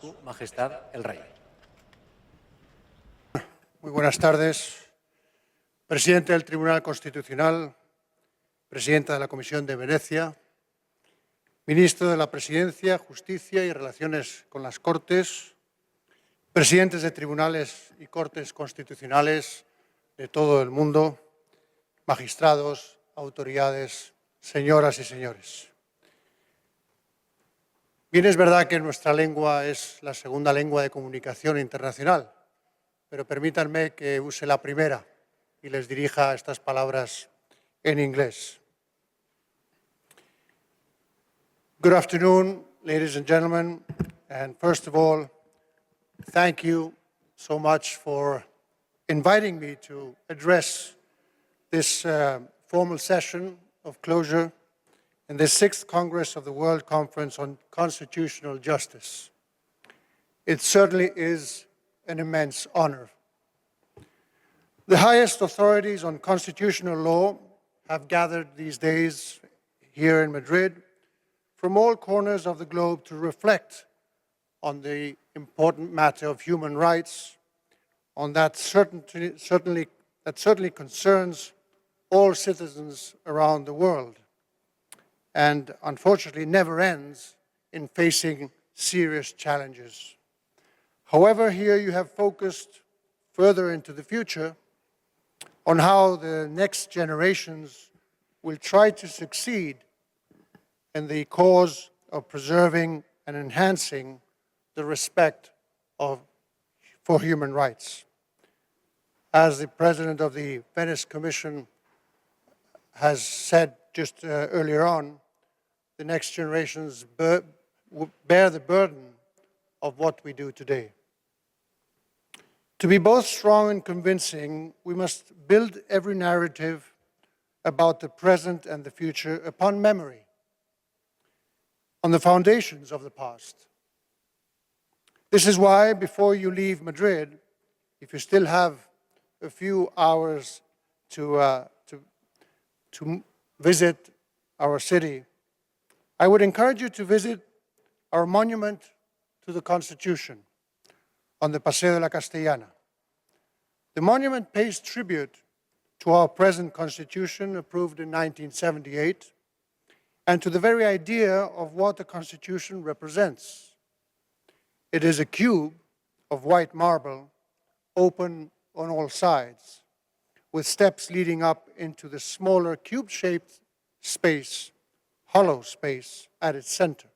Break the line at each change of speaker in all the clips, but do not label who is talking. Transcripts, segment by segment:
Su Majestad el Rey.
Muy buenas tardes. Presidente del Tribunal Constitucional, Presidenta de la Comisión de Venecia, Ministro de la Presidencia, Justicia y Relaciones con las Cortes, Presidentes de Tribunales y Cortes Constitucionales de todo el mundo, magistrados, autoridades, señoras y señores. Bien, es verdad que nuestra lengua es la segunda lengua de comunicación internacional, pero permítanme que use la primera y les dirija estas palabras en inglés. Good afternoon, ladies and gentlemen, and first of all, thank you so much for inviting me to address this formal session of closure in the 6th Congress of the World Conference on Constitutional Justice. It certainly is an immense honor. The highest authorities on constitutional law have gathered these days here in Madrid from all corners of the globe to reflect on the important matter of human rights, on that certainly concerns all citizens around the world, and unfortunately never ends in facing serious challenges. However, here you have focused further into the future on how the next generations will try to succeed in the cause of preserving and enhancing the respect for human rights. As the President of the Venice Commission has said just earlier on, the next generations bear the burden of what we do today. To be both strong and convincing, we must build every narrative about the present and the future upon memory, on the foundations of the past. This is why, before you leave Madrid, if you still have a few hours to visit our city, I would encourage you to visit our monument to the Constitution on the Paseo de la Castellana. The monument pays tribute to our present Constitution, approved in 1978, and to the very idea of what the Constitution represents. It is a cube of white marble, open on all sides, with steps leading up into the smaller cube-shaped space, hollow space, at its center.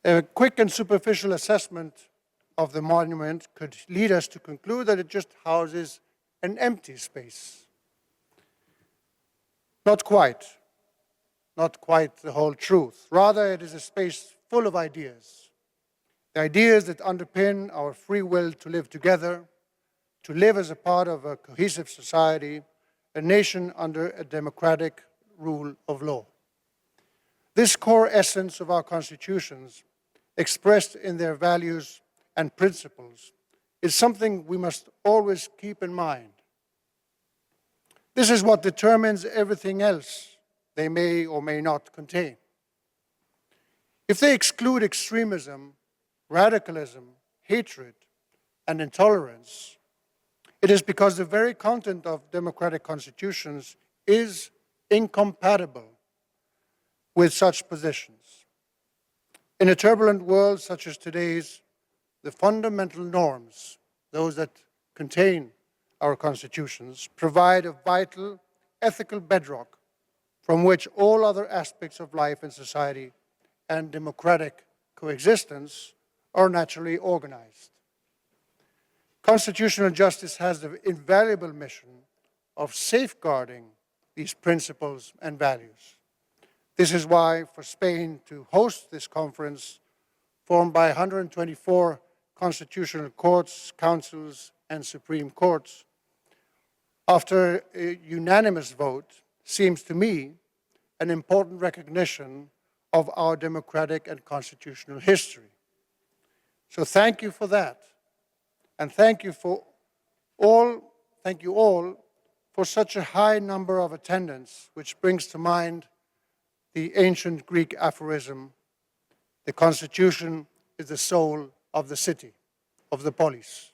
A quick and superficial assessment of the monument could lead us to conclude that it just houses an empty space. Not quite the whole truth. Rather, it is a space full of ideas. The ideas that underpin our free will to live together, to live as a part of a cohesive society, a nation under a democratic rule of law. This core essence of our constitutions, expressed in their values and principles, is something we must always keep in mind. This is what determines everything else they may or may not contain. If they exclude extremism, radicalism, hatred, and intolerance, it is because the very content of democratic constitutions is incompatible with such positions. In a turbulent world such as today's, the fundamental norms, those that contain our constitutions, provide a vital ethical bedrock from which all other aspects of life and society and democratic coexistence are naturally organized. Constitutional justice has the invaluable mission of safeguarding these principles and values. This is why, for Spain to host this conference, formed by 124 constitutional courts, councils, and Supreme Courts, after a unanimous vote, seems to me an important recognition of our democratic and constitutional history. So thank you for that, and thank you all for such a high number of attendance, which brings to mind the ancient Greek aphorism, The Constitution is the soul of the city, of the polis.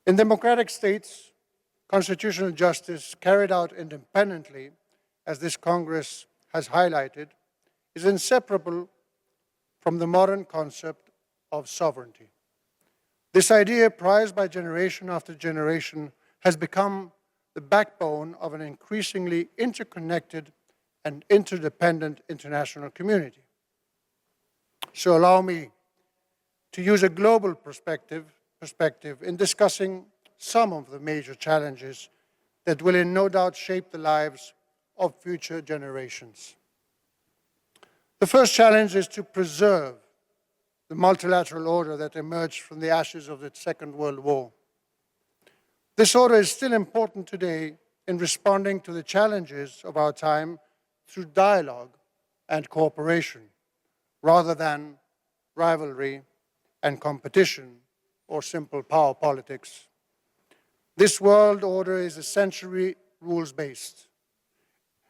In democratic states, constitutional justice carried out independently, as this Congress has highlighted, is inseparable from the modern concept of sovereignty. This idea, prized by generation after generation, has become the backbone of an increasingly interconnected and interdependent international community. So allow me to use a global perspective in discussing some of the major challenges that will no doubt shape the lives of future generations. The first challenge is to preserve the multilateral order that emerged from the ashes of the Second World War. This order is still important today in responding to the challenges of our time through dialogue and cooperation, rather than rivalry and competition or simple power politics. This world order is essentially rules-based,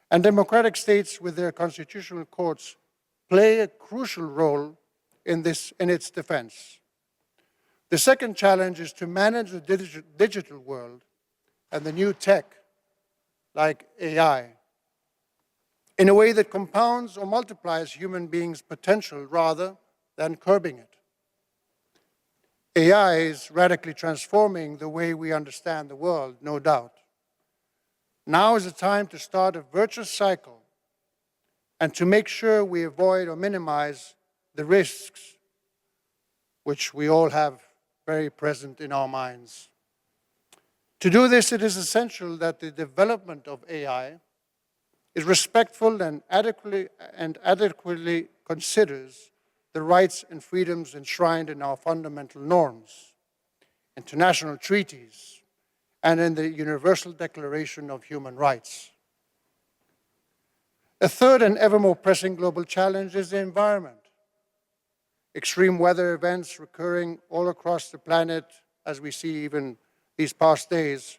and democratic states with their constitutional courts play a crucial role in its defense. The second challenge is to manage the digital world and the new tech, like AI, in a way that compounds or multiplies human beings' potential rather than curbing it. AI is radically transforming the way we understand the world, no doubt. Now is the time to start a virtuous cycle and to make sure we avoid or minimize the risks which we all have very present in our minds. To do this, it is essential that the development of AI is respectful and adequately considers the rights and freedoms enshrined in our fundamental norms, international treaties, and in the Universal Declaration of Human Rights. A third and ever more pressing global challenge is the environment. Extreme weather events recurring all across the planet, as we see even these past days,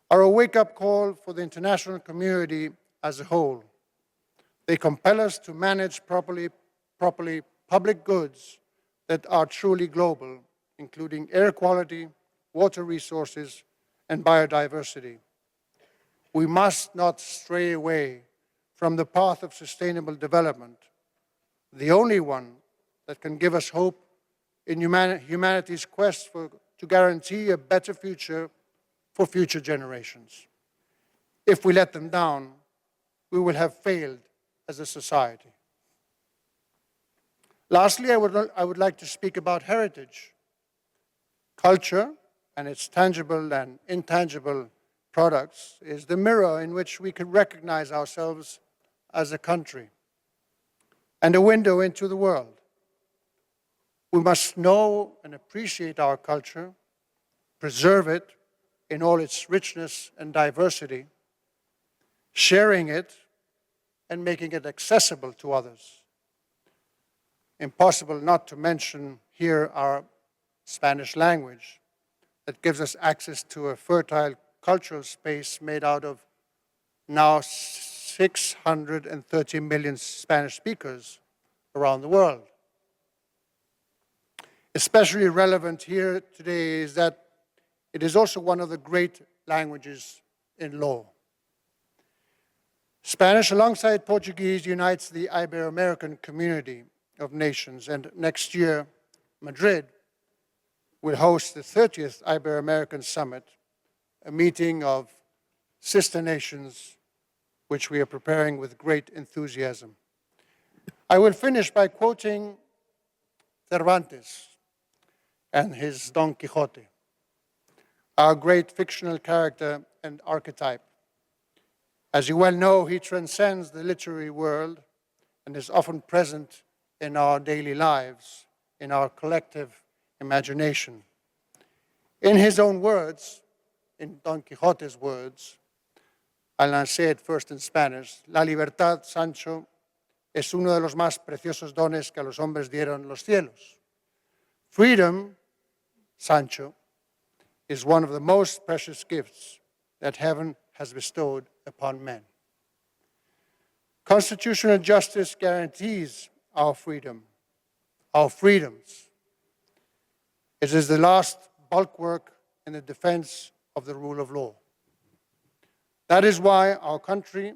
are a wake-up call for the international community as a whole. They compel us to manage properly public goods that are truly global, including air quality, water resources, and biodiversity. We must not stray away from the path of sustainable development, the only one that can give us hope in humanity's quest to guarantee a better future for future generations. If we let them down, we will have failed as a society. Lastly, I would like to speak about heritage. Culture and its tangible and intangible products is the mirror in which we can recognize ourselves as a country and a window into the world. We must know and appreciate our culture, preserve it in all its richness and diversity, sharing it and making it accessible to others. Impossible not to mention here our Spanish language that gives us access to a fertile cultural space made out of now 630 million Spanish speakers around the world. Especially relevant here today is that it is also one of the great languages in law. Spanish, alongside Portuguese, unites the Ibero-American community of nations, and next year, Madrid will host the 30th Ibero-American Summit, a meeting of sister nations which we are preparing with great enthusiasm. I will finish by quoting Cervantes and his Don Quixote, our great fictional character and archetype. As you well know, he transcends the literary world and is often present in our daily lives, in our collective imagination. In his own words, in Don Quixote's words, I'll say it first in Spanish, la libertad, Sancho, es uno de los más preciosos dones que a los hombres dieron los cielos. Freedom, Sancho, is one of the most precious gifts that heaven has bestowed upon men. Constitutional justice guarantees our freedom our freedoms. It is the last bulwark in the defense of the rule of law. That is why our country,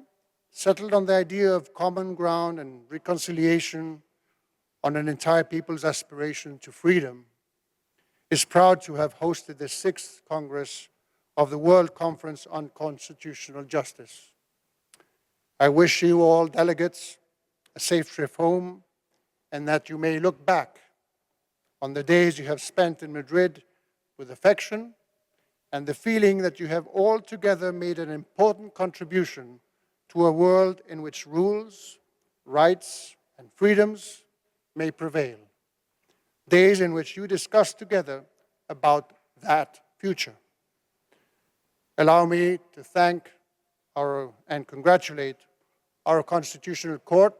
settled on the idea of common ground and reconciliation, on an entire people's aspiration to freedom, is proud to have hosted the 6th Congress of the World Conference on Constitutional Justice. I wish you all delegates a safe trip home, and that you may look back on the days you have spent in Madrid with affection and the feeling that you have all together made an important contribution to a world in which rules, rights, and freedoms may prevail. Days in which you discuss together about that future. Allow me to thank and congratulate our Constitutional Court.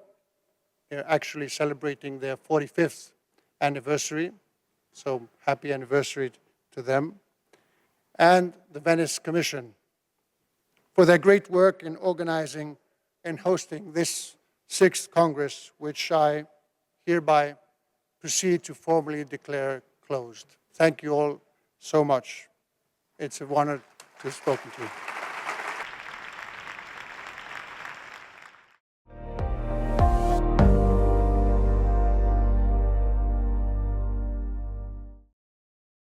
They're actually celebrating their 45th anniversary, so happy anniversary to them, and the Venice Commission for their great work in organizing and hosting this 6th Congress, which I hereby proceed to formally declare closed. Thank you all so much. It's an honor to have spoken to you.